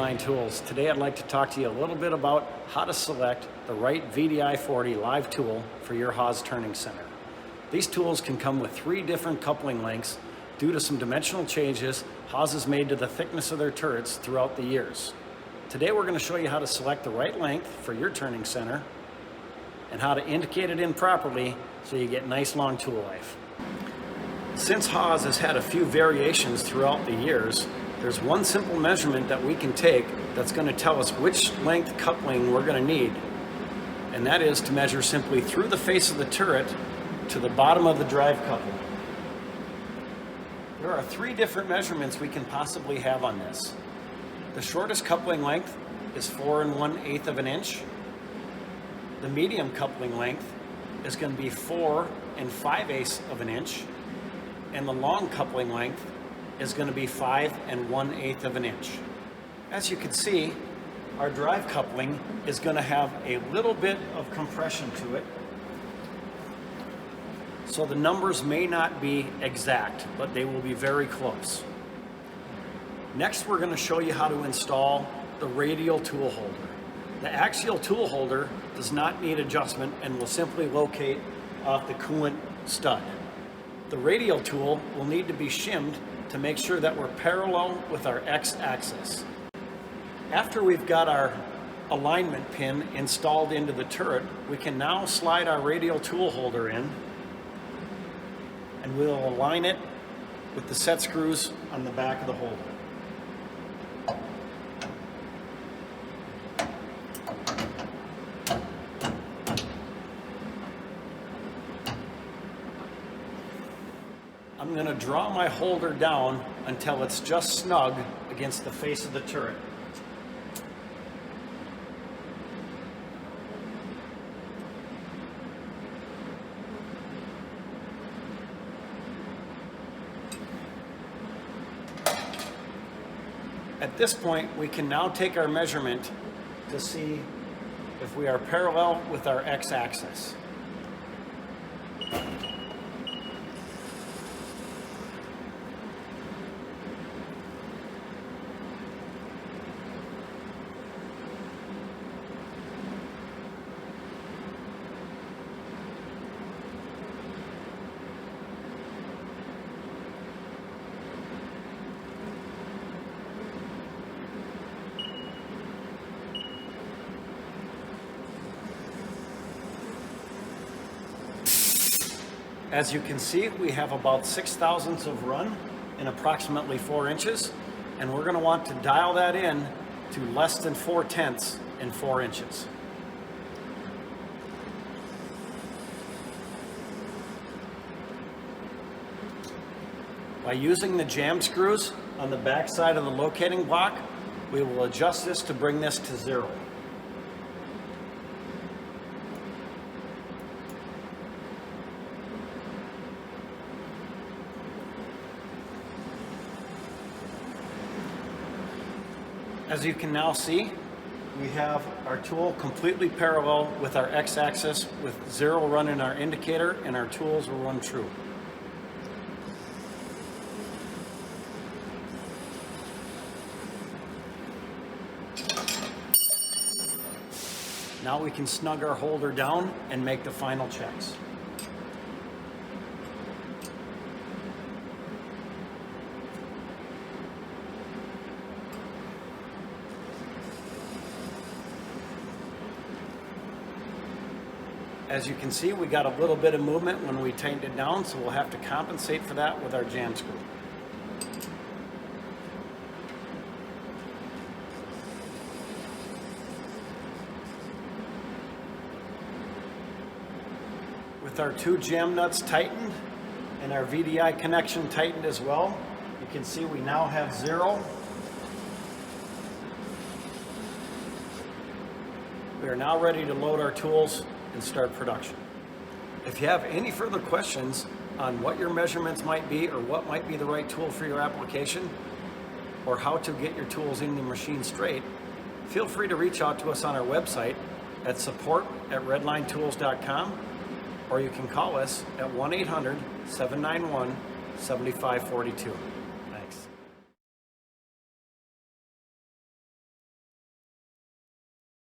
Redline Tools. Today I'd like to talk to you a little bit about how to select the right VDI 40 live tool for your HAAS turning center. These tools can come with 3 different coupling lengths due to some dimensional changes HAAS has made to the thickness of their turrets throughout the years. Today we're going to show you how to select the right length for your turning center and how to indicate it in properly so you get nice long tool life. Since HAAS has had a few variations throughout the years, there's one simple measurement that we can take that's going to tell us which length coupling we're going to need. And that is to measure simply through the face of the turret to the bottom of the drive coupling. There are 3 different measurements we can possibly have on this. The shortest coupling length is 4 1/8 of an inch. The medium coupling length is going to be 4 5/8 of an inch. And the long coupling length is going to be 5 1/8 of an inch. As you can see, our drive coupling is going to have a little bit of compression to it. So the numbers may not be exact, but they will be very close. Next, we're going to show you how to install the radial tool holder. The axial tool holder does not need adjustment and will simply locate off the coolant stud. The radial tool will need to be shimmed to make sure that we're parallel with our x-axis. After we've got our alignment pin installed into the turret, we can now slide our radial tool holder in and we'll align it with the set screws on the back of the holder. I'm going to draw my holder down until it's just snug against the face of the turret. At this point, we can now take our measurement to see if we are parallel with our x-axis. As you can see, we have about 6/1000 of run in approximately 4 inches, and we're going to want to dial that in to less than 4/10 in 4 inches. By using the jam screws on the back side of the locating block, we will adjust this to bring this to 0. As you can now see, we have our tool completely parallel with our x-axis with 0 run in our indicator, and our tools will run true. Now we can snug our holder down and make the final checks. As you can see, we got a little bit of movement when we tightened it down, so we'll have to compensate for that with our jam screw. With our 2 jam nuts tightened and our VDI connection tightened as well, you can see we now have 0. We are now ready to load our tools and start production. If you have any further questions on what your measurements might be or what might be the right tool for your application or how to get your tools in the machine straight, feel free to reach out to us on our website at support@redlinetools.com, or you can call us at 1-800-791-7542.